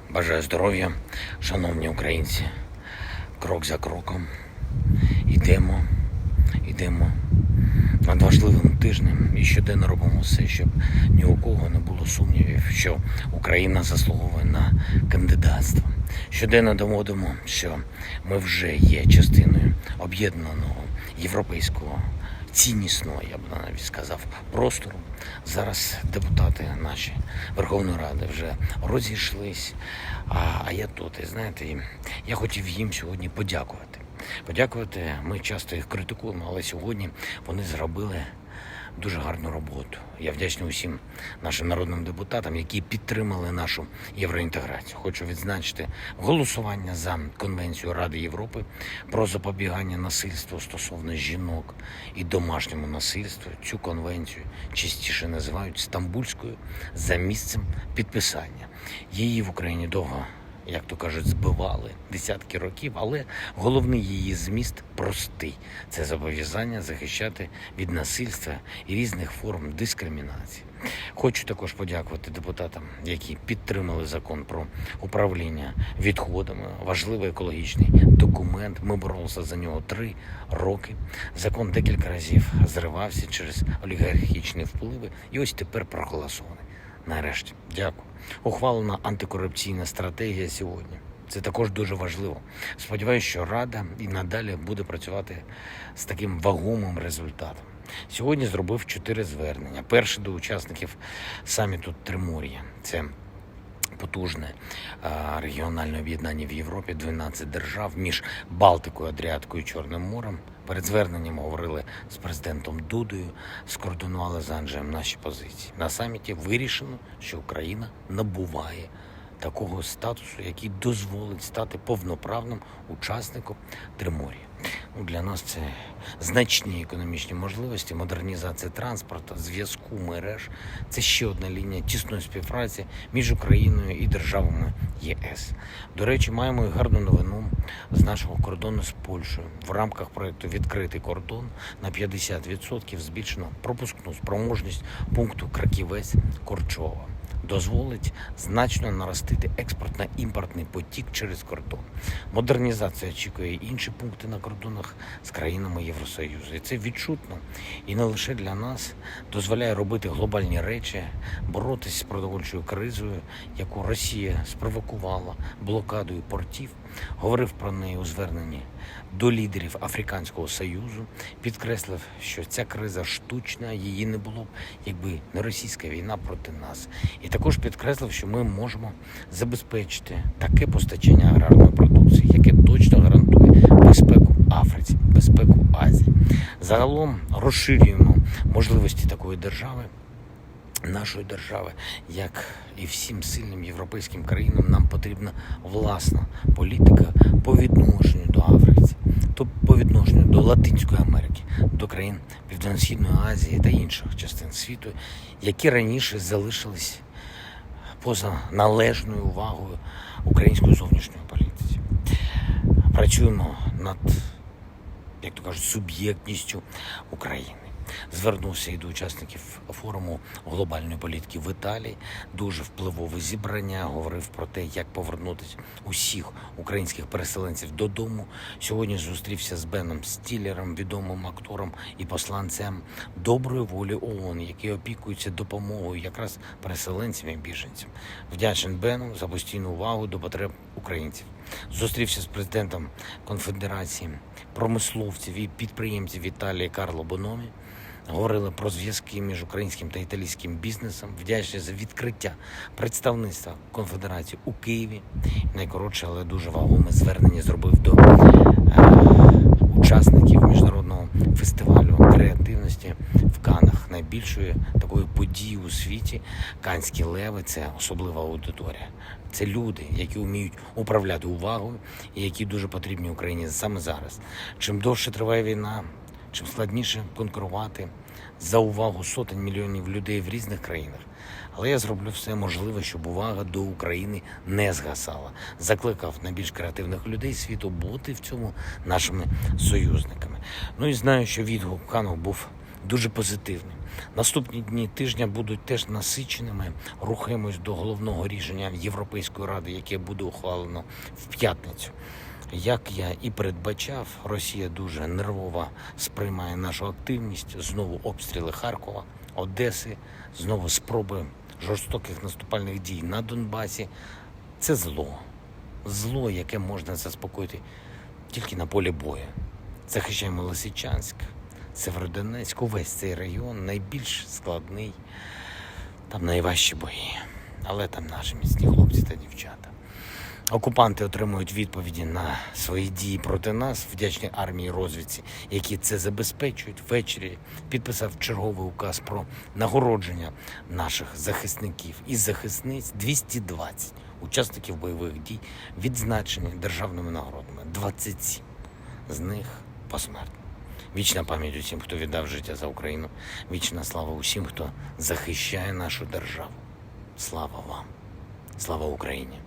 Бажаю здоров'я, шановні українці. Крок за кроком йдемо над важливим тижнем і щоденно робимо все, щоб ні у кого не було сумнівів, що Україна заслуговує на кандидатство. Щоденно доводимо, що ми вже є частиною об'єднаного європейського ціннісного, я б навіть сказав, простору. Зараз депутати наші Верховної Ради вже розійшлись, а я тут. І знаєте, я хотів їм сьогодні подякувати. Ми часто їх критикуємо, але сьогодні вони зробили дуже гарну роботу. Я вдячний усім нашим народним депутатам, які підтримали нашу євроінтеграцію. Хочу відзначити голосування за Конвенцію Ради Європи про запобігання насильству стосовно жінок і домашньому насильству. Цю конвенцію частіше називають Стамбульською за місцем підписання. Її в Україні довго, як то кажуть, збивали десятки років, але головний її зміст простий. Це зобов'язання захищати від насильства і різних форм дискримінації. Хочу також подякувати депутатам, які підтримали закон про управління відходами. Важливий екологічний документ. Ми боролися за нього 3 роки. Закон декілька разів зривався через олігархічні впливи і ось тепер проголосований. Нарешті, дякую. Ухвалена антикорупційна стратегія сьогодні. Це також дуже важливо. Сподіваюся, що Рада і надалі буде працювати з таким вагомим результатом. Сьогодні зробив 4 звернення. Перше до учасників саміту Тримор'я. Це потужне регіональне об'єднання в Європі, 12 держав між Балтикою, Адріаткою і Чорним морем. Перед зверненням говорили з президентом Дудою, скоординували з Анджеєм наші позиції. На саміті вирішено, що Україна набуває такого статусу, який дозволить стати повноправним учасником Тримор'я. Для нас це значні економічні можливості, модернізація транспорту, зв'язку, мереж. Це ще одна лінія тісної співпраці між Україною і державами ЄС. До речі, маємо і гарну новину з нашого кордону з Польщею. В рамках проєкту «Відкритий кордон» на 50% збільшено пропускну спроможність пункту Краківець-Корчова. Дозволить значно наростити експортно-імпортний потік через кордон. Модернізація очікує інші пункти на кордонах з країнами Євросоюзу. І це відчутно. І не лише для нас дозволяє робити глобальні речі, боротися з продовольчою кризою, яку Росія спровокувала блокадою портів. Говорив про неї у зверненні до лідерів Африканського Союзу, підкреслив, що ця криза штучна, її не було б, якби не російська війна проти нас. І також підкреслив, що ми можемо забезпечити таке постачання аграрної продукції, яке точно гарантує безпеку Африці, безпеку Азії. Загалом розширюємо можливості такої держави, нашої держави, як і всім сильним європейським країнам, нам потрібна власна політика по відношенню до Африки, по відношенню до Латинської Америки, до країн Південно-Східної Азії та інших частин світу, які раніше залишились поза належною увагою української зовнішньої політики. Працюємо над, як то кажуть, суб'єктністю України. Звернувся і до учасників форуму глобальної політики в Італії. Дуже впливове зібрання. Говорив про те, як повернутися усіх українських переселенців додому. Сьогодні зустрівся з Беном Стілером, відомим актором і посланцем доброї волі ООН, який опікується допомогою якраз переселенцям і біженцям. Вдячен Бену за постійну увагу до потреб українців. Зустрівся з президентом Конфедерації промисловців і підприємців Італії Карло Бономі. Говорили про зв'язки між українським та італійським бізнесом. Вдячні за відкриття представництва Конфедерації у Києві. Найкоротше, але дуже вагоме звернення зробив до учасників міжнародного фестивалю креативності в Каннах. Найбільшої такої події у світі. Каннські леви – це особлива аудиторія. Це люди, які вміють управляти увагою і які дуже потрібні Україні саме зараз. Чим довше триває війна, чим складніше конкурувати за увагу сотень мільйонів людей в різних країнах. Але я зроблю все можливе, щоб увага до України не згасала. Закликав найбільш креативних людей світу бути в цьому нашими союзниками. І знаю, що відгук в Каннах був дуже позитивним. Наступні дні тижня будуть теж насиченими. Рухаємось до головного рішення Європейської ради, яке буде ухвалено в п'ятницю. Як я і передбачав, Росія дуже нервово сприймає нашу активність. Знову обстріли Харкова, Одеси, знову спроби жорстоких наступальних дій на Донбасі. Це зло. Зло, яке можна заспокоїти тільки на полі бою. Захищаємо Лисичанськ, Северодонецьк, увесь цей район найбільш складний. Там найважчі бої. Але там наші міцні хлопці та дівчата. Окупанти отримують відповіді на свої дії проти нас, вдячні армії і розвідці, які це забезпечують. Ввечері підписав черговий указ про нагородження наших захисників і захисниць. 220 учасників бойових дій відзначені державними нагородами. 27 з них посмертно. Вічна пам'ять усім, хто віддав життя за Україну. Вічна слава усім, хто захищає нашу державу. Слава вам! Слава Україні!